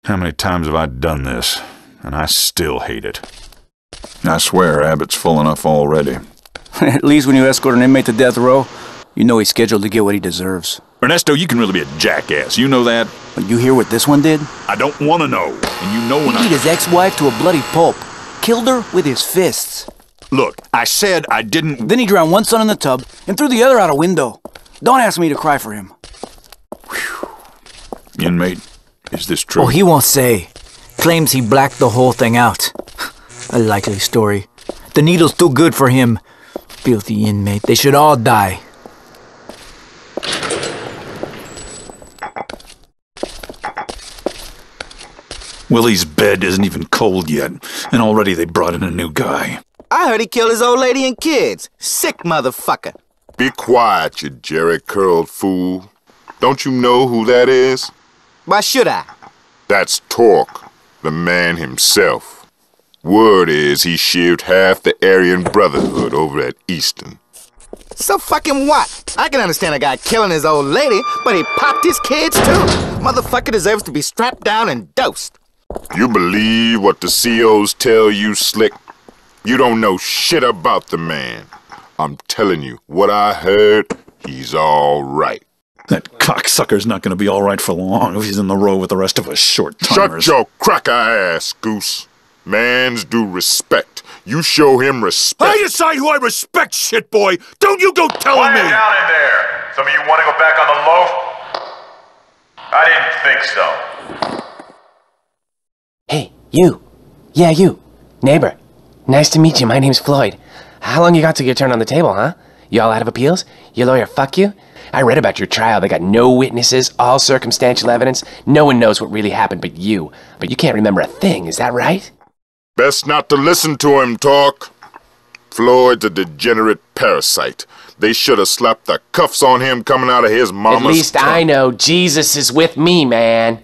How many times have I done this? And I still hate it. I swear Abbott's full enough already. At least when you escort an inmate to death row, you know he's scheduled to get what he deserves. Ernesto, you can really be a jackass. You know that? But you hear what this one did? I don't want to know. And you know when He beat his ex-wife to a bloody pulp. Killed her with his fists. Look, I said I didn't... Then he drowned one son in the tub and threw the other out a window. Don't ask me to cry for him. Whew. Inmate, is this true? Oh, he won't say. Claims he blacked the whole thing out. A likely story. The needle's too good for him. Filthy inmate. They should all die. Willie's bed isn't even cold yet, and already they brought in a new guy. I heard he killed his old lady and kids. Sick motherfucker. Be quiet, you jerry-curled fool. Don't you know who that is? Why should I? That's Torque, the man himself. Word is he sheared half the Aryan Brotherhood over at Easton. So fucking what? I can understand a guy killing his old lady, but he popped his kids too. Motherfucker deserves to be strapped down and dosed. You believe what the COs tell you, Slick? You don't know shit about the man. I'm telling you, what I heard, he's all right. That cocksucker's not going to be all right for long if he's in the row with the rest of us short-timers. Shut your cracker ass, Goose. Mans do respect. You show him respect. I decide who I respect, shitboy. Don't you go telling me. Quiet down in there. Some of you want to go back on the loaf? I didn't think so. Hey, you. Yeah, you. Neighbor. Nice to meet you. My name's Floyd. How long you got till your turn on the table, huh? You all out of appeals? Your lawyer fuck you? I read about your trial. They got no witnesses, all circumstantial evidence. No one knows what really happened but you. But you can't remember a thing, is that right? Best not to listen to him talk. Floyd's a degenerate parasite. They should have slapped the cuffs on him coming out of his mama's At least I know Jesus is with me, man.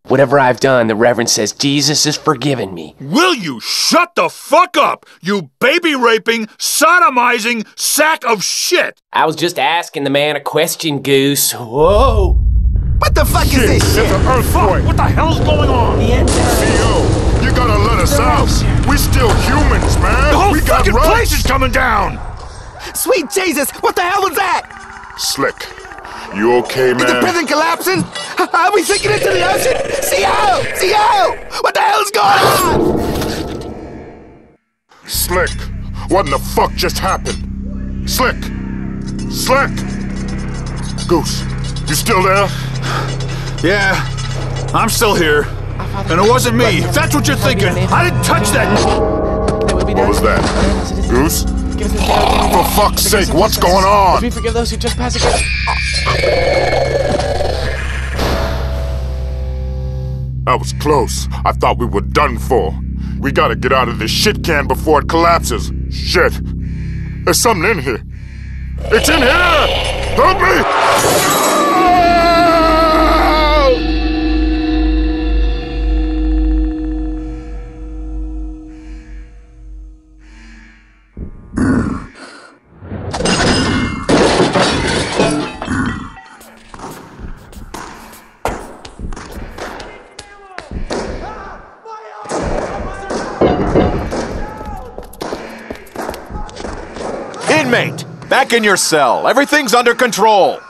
Whatever I've done, the Reverend says Jesus has forgiven me. Will you shut the fuck up, you baby-raping, sodomizing sack of shit? I was just asking the man a question, Goose. Whoa! What the fuck is this shit? It's an earthquake. What the hell's going on? CO, you gotta let us out. We still humans, man. The whole we got fucking rights. place is coming down! Sweet Jesus, what the hell was that? Slick, you okay, man? Is the prison collapsing? Are we sinking into the ocean? CO! CO! What the hell's going on? Slick, what in the fuck just happened? Slick! Slick! Goose, you still there? Yeah, I'm still here. And it wasn't me. If that's what you're thinking, I didn't touch that. What was that? Goose? For fuck's sake, what's going on? We forgive those who trespass against. That was close. I thought we were done for. We gotta get out of this shit can before it collapses. Shit. There's something in here. It's in here! Help me! Inmate, back in your cell. Everything's under control.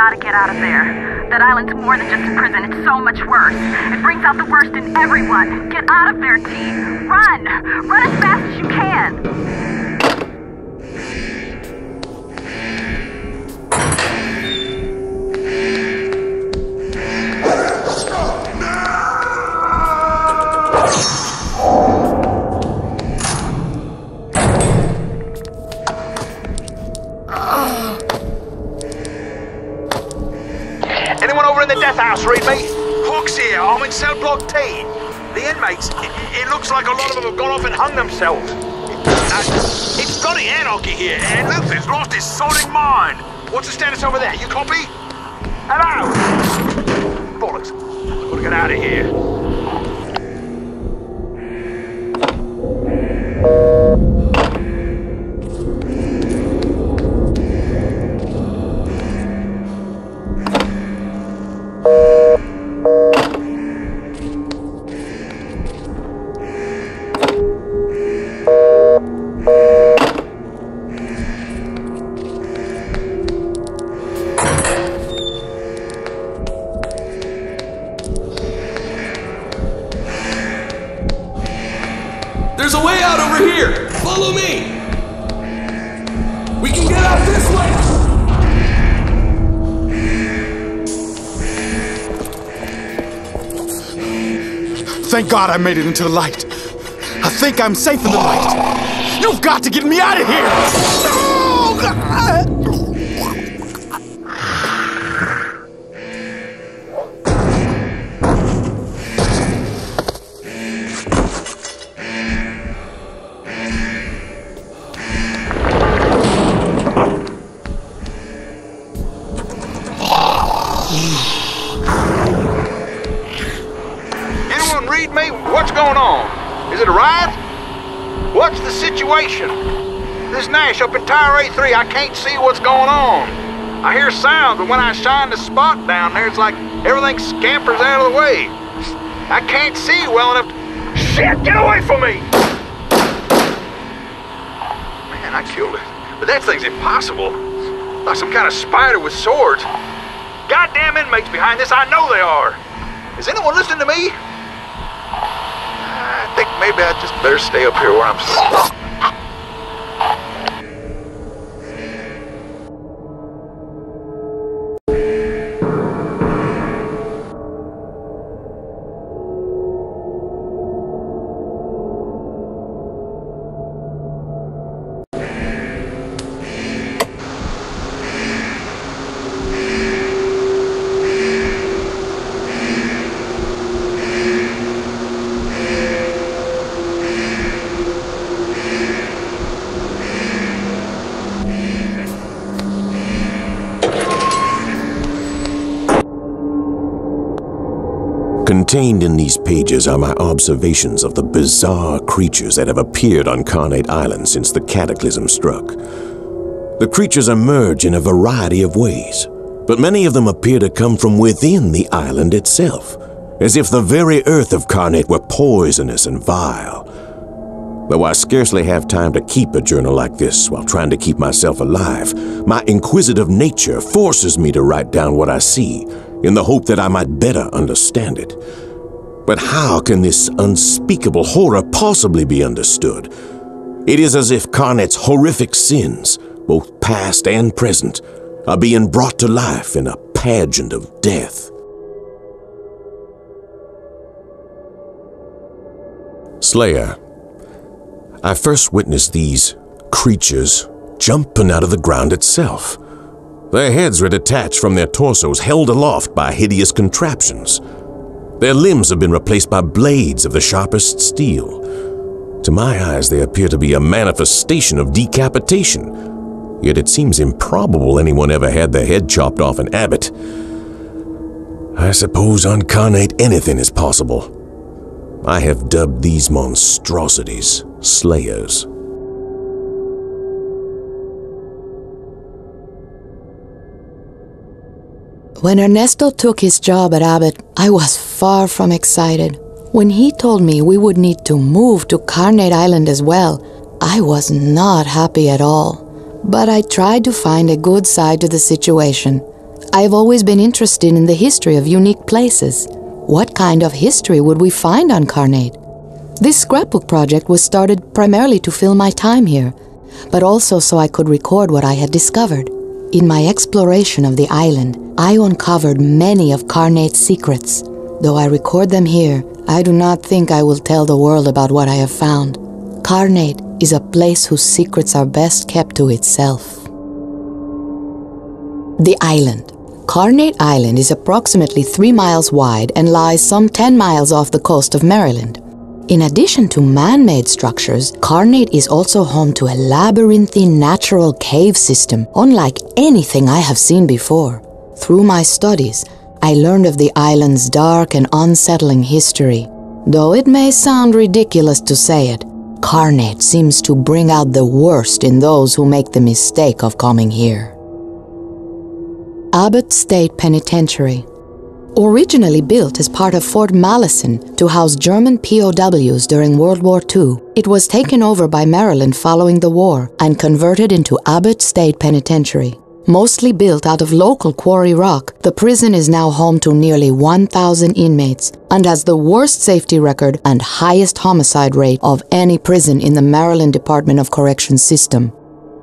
gotta get out of there. That island's more than just a prison, it's so much worse. It brings out the worst in everyone. Get out of there, T. Run! Run as fast as you can! Anyone over in the death house, read me? Hawk's here. I'm in cell block T. The inmates, it looks like a lot of them have gone off and hung themselves. It's bloody anarchy here, and Luther's lost his sodding mind. What's the status over there? You copy? Hello? Bollocks. I've got to get out of here. There's a way out over here! Follow me! We can get out this way! Thank God I made it into the light. I think I'm safe in the light. You've got to get me out of here! Oh, God. Anyone read me? What's going on? Is it a riot? What's the situation? This Nash up in Tower A3, I can't see what's going on. I hear sounds, but when I shine the spot down there, it's like everything scampers out of the way. I can't see well enough to... Shit, get away from me! Man, I killed it. But that thing's impossible. Like some kind of spider with swords. Goddamn inmates behind this, I know they are. Is anyone listening to me? I think maybe I just better stay up here where I'm sitting. Contained in these pages are my observations of the bizarre creatures that have appeared on Carnate Island since the cataclysm struck. The creatures emerge in a variety of ways, but many of them appear to come from within the island itself, as if the very earth of Carnate were poisonous and vile. Though I scarcely have time to keep a journal like this while trying to keep myself alive, my inquisitive nature forces me to write down what I see, in the hope that I might better understand it. But how can this unspeakable horror possibly be understood? It is as if Carnate's horrific sins, both past and present, are being brought to life in a pageant of death. Slayer. I first witnessed these creatures jumping out of the ground itself. Their heads were detached from their torsos, held aloft by hideous contraptions. Their limbs have been replaced by blades of the sharpest steel. To my eyes, they appear to be a manifestation of decapitation. Yet it seems improbable anyone ever had their head chopped off an abbot. I suppose on Carnate anything is possible. I have dubbed these monstrosities Slayers. When Ernesto took his job at Abbott, I was far from excited. When he told me we would need to move to Carnate Island as well, I was not happy at all. But I tried to find a good side to the situation. I've always been interested in the history of unique places. What kind of history would we find on Carnate? This scrapbook project was started primarily to fill my time here, but also so I could record what I had discovered. In my exploration of the island, I uncovered many of Carnate's secrets. Though I record them here, I do not think I will tell the world about what I have found. Carnate is a place whose secrets are best kept to itself. The island. Carnate Island is approximately 3 miles wide and lies some 10 miles off the coast of Maryland. In addition to man-made structures, Carnate is also home to a labyrinthine natural cave system unlike anything I have seen before. Through my studies, I learned of the island's dark and unsettling history. Though it may sound ridiculous to say it, Carnate seems to bring out the worst in those who make the mistake of coming here. Abbott State Penitentiary. Originally built as part of Fort Malison to house German POWs during World War II, it was taken over by Maryland following the war and converted into Abbott State Penitentiary. Mostly built out of local quarry rock, the prison is now home to nearly 1,000 inmates and has the worst safety record and highest homicide rate of any prison in the Maryland Department of Corrections system.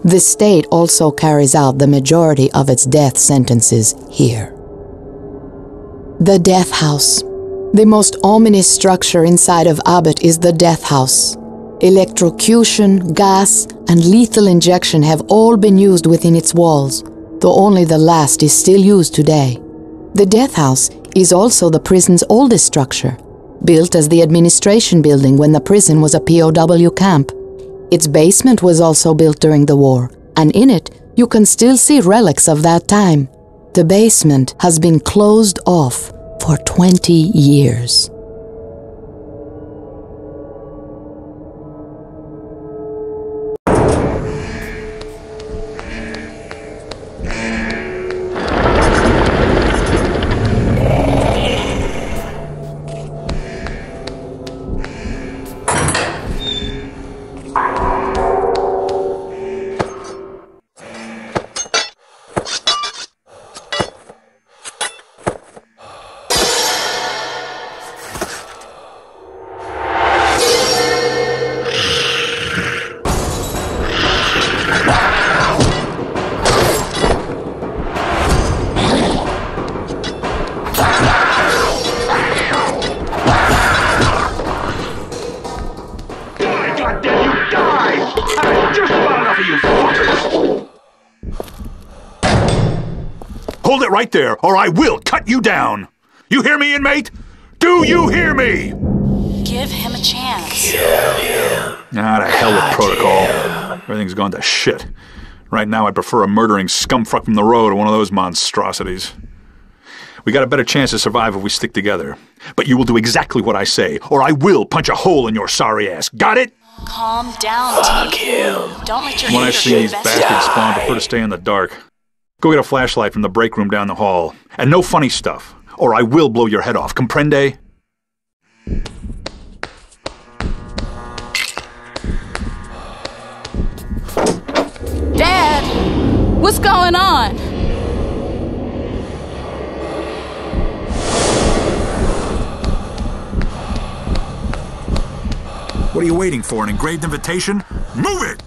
The state also carries out the majority of its death sentences here. The Death House. The most ominous structure inside of Abbott is the Death House. Electrocution, gas, and lethal injection have all been used within its walls, though only the last is still used today. The Death House is also the prison's oldest structure, built as the administration building when the prison was a POW camp. Its basement was also built during the war, and in it you can still see relics of that time. The basement has been closed off for 20 years. Hold it right there, or I will cut you down! You hear me, inmate? Do you hear me? Give him a chance. Ah, to hell with protocol. Everything's gone to shit. Right now, I'd prefer a murdering scumfuck from the road to one of those monstrosities. We got a better chance to survive if we stick together. But you will do exactly what I say, or I will punch a hole in your sorry ass. Got it? Calm down, T. Don't let your When I anger see these get bastards spawn, I prefer to stay in the dark. Go get a flashlight from the break room down the hall. And no funny stuff, or I will blow your head off. Comprende? Dad, what's going on? What are you waiting for, an engraved invitation? Move it!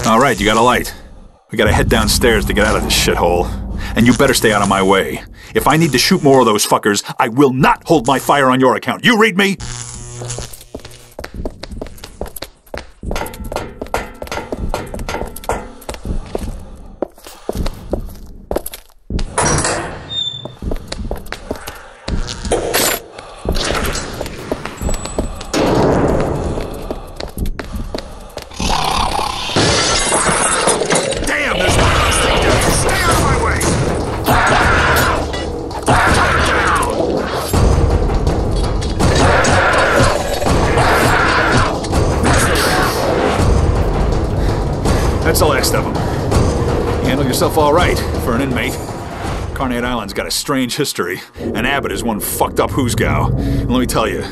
All right, you got a light. We gotta head downstairs to get out of this shithole. And you better stay out of my way. If I need to shoot more of those fuckers, I will not hold my fire on your account. You read me? best of them. You handle yourself all right for an inmate. Carnate Island's got a strange history, and Abbott is one fucked up whoosgow. And let me tell you,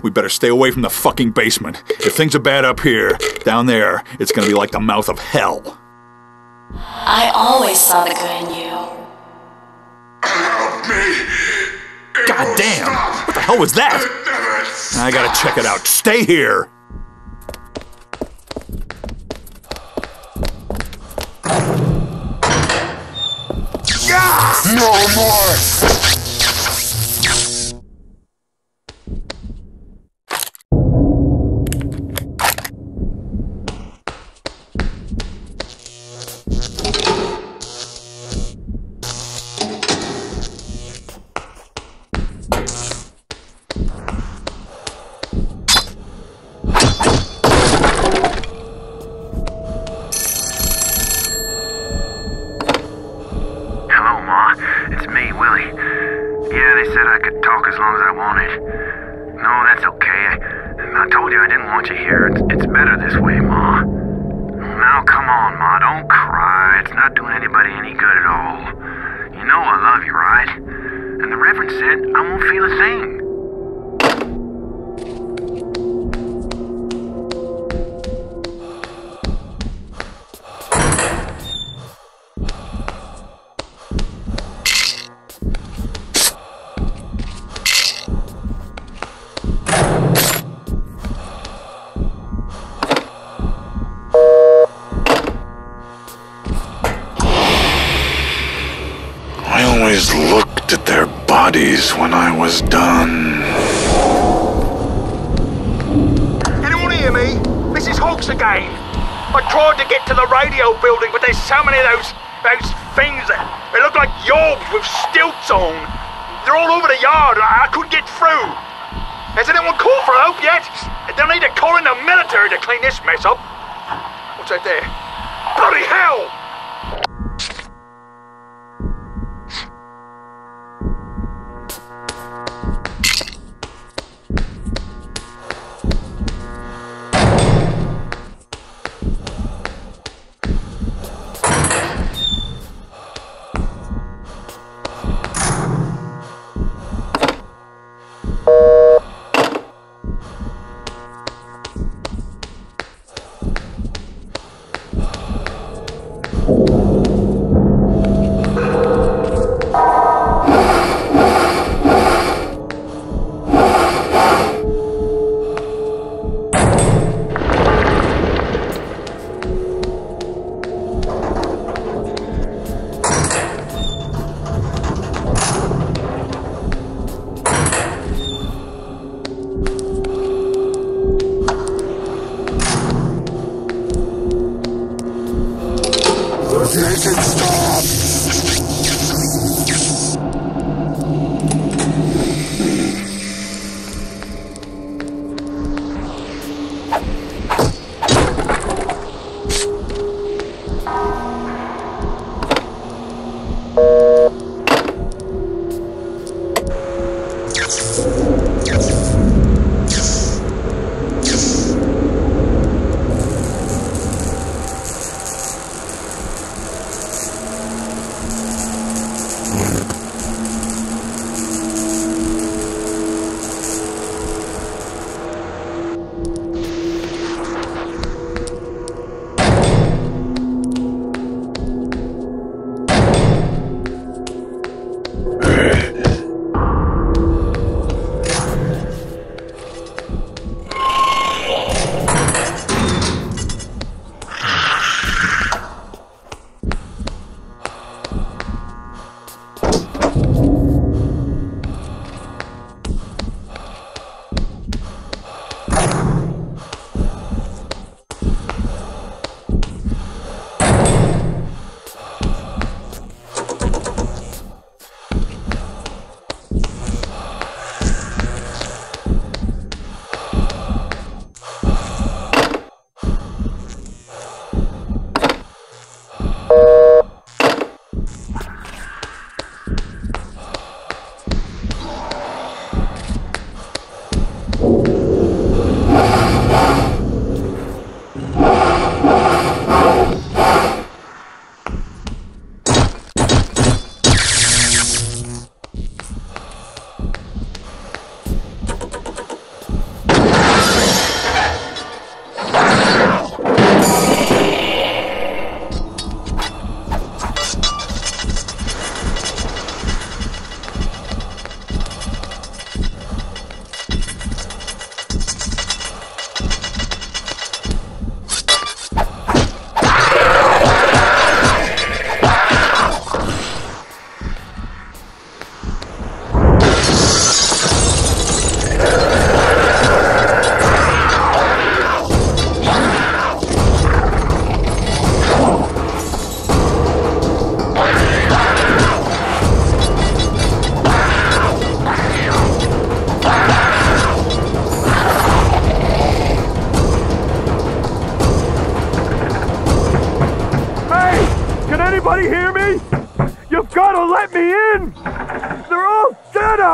we better stay away from the fucking basement. If things are bad up here, down there, it's gonna be like the mouth of hell. I always saw the good in you. Help me! God damn! What the hell was that? I gotta check it out. Stay here! No more! When I was done. Anyone hear me? This is Hawks again. I tried to get to the radio building, but there's so many of those things that they look like yobs with stilts on. They're all over the yard, and I couldn't get through. Has anyone called for help yet? They'll need to call in the military to clean this mess up. What's that there? Bloody hell!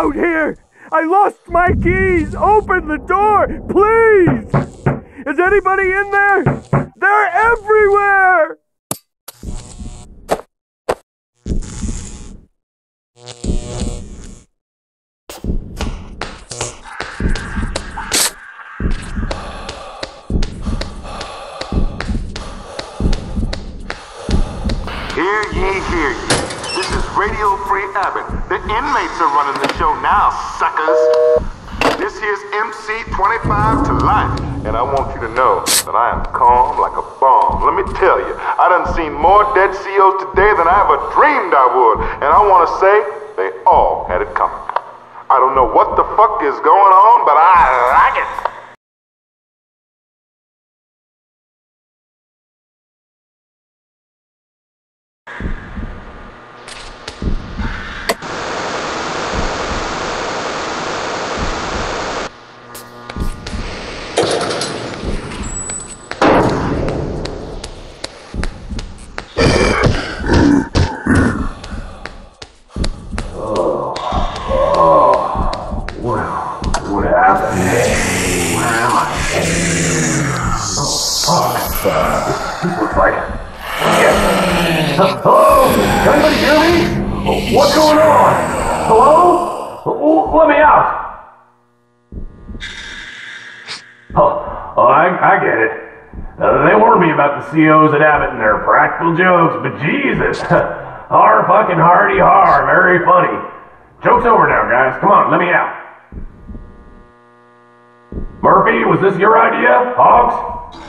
out here! I lost my keys! Open the door, please! Is anybody in there? They're everywhere! Hear ye, hear ye. This is Radio Free Abbott. The inmates are running the show now, suckers. This here's MC 25 to life. And I want you to know that I am calm like a bomb. Let me tell you, I done seen more dead CEOs today than I ever dreamed I would. And I want to say, they all had it coming. I don't know what the fuck is going on, but I like it. Hello? Can anybody hear me? What's going on? Hello? Let me out! Oh, I get it. They warned me about the CEOs at Abbott and their practical jokes, but Jesus! Har fucking hardy har, very funny. Joke's over now, guys. Come on, let me out. Murphy, was this your idea? Hogs?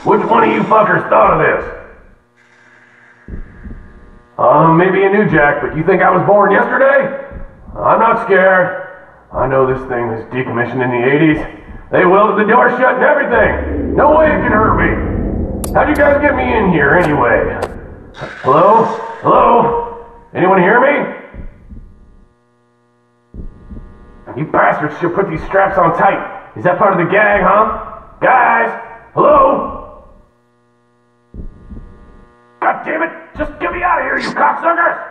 Which one of you fuckers thought of this? Maybe a new Jack, but you think I was born yesterday? I'm not scared. I know this thing was decommissioned in the 80s. They welded the door shut and everything. No way it can hurt me. How'd you guys get me in here anyway? Hello? Hello? Anyone hear me? You bastards should put these straps on tight. Is that part of the gag, huh? Guys? Hello? God damn it! Just get me out of here, you cocksuckers!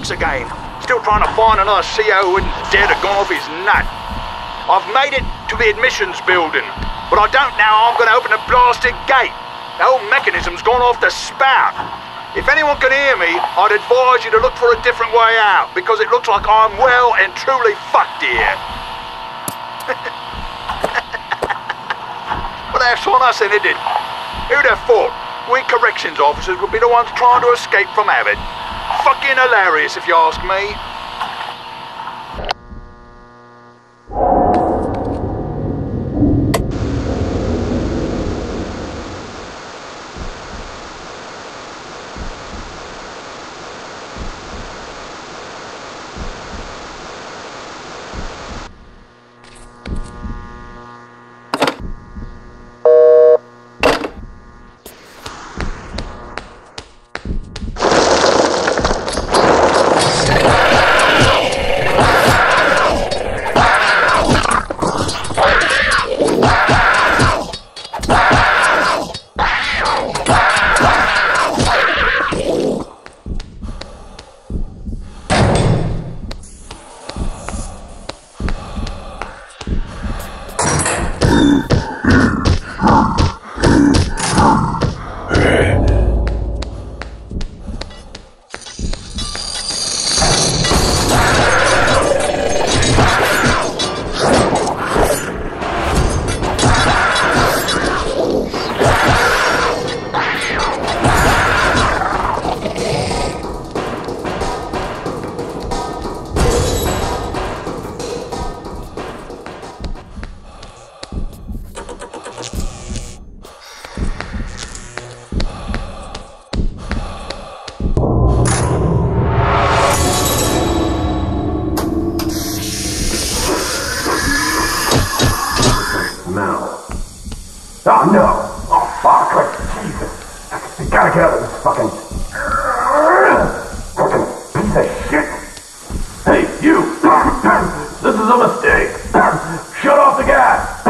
Again, still trying to find another CEO who wouldn't dare to go off his nut. I've made it to the admissions building, but I don't know how I'm going to open the blasted gate. The whole mechanism's gone off the spout. If anyone can hear me, I'd advise you to look for a different way out, because it looks like I'm well and truly fucked here. Well, that's on us, isn't it? Who'd have thought we corrections officers would be the ones trying to escape from Abbott? Fucking hilarious, if you ask me. Oh no! Oh fuck! Like, Jesus! I gotta get out of this fucking piece of shit! Hey, you! This is a mistake! Shut off the gas!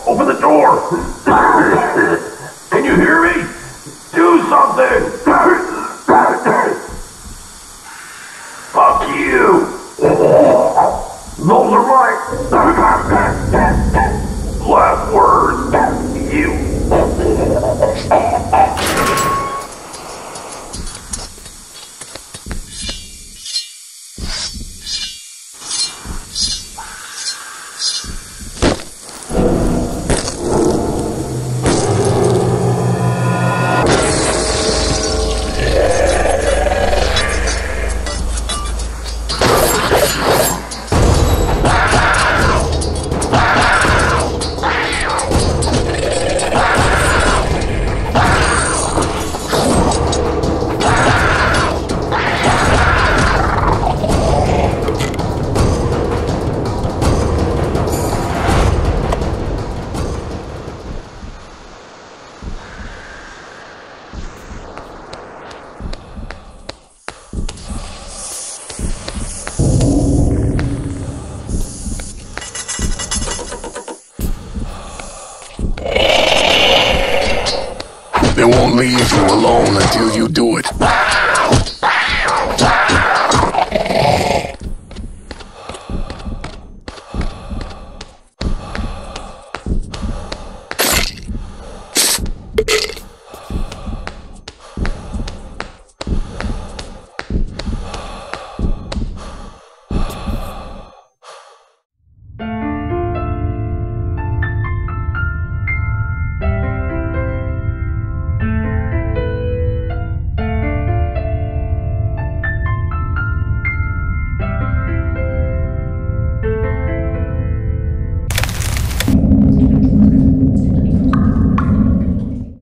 Open the door! Can you hear me? Do something! Fuck you! Those are my last words. You. They won't leave you alone until you do it.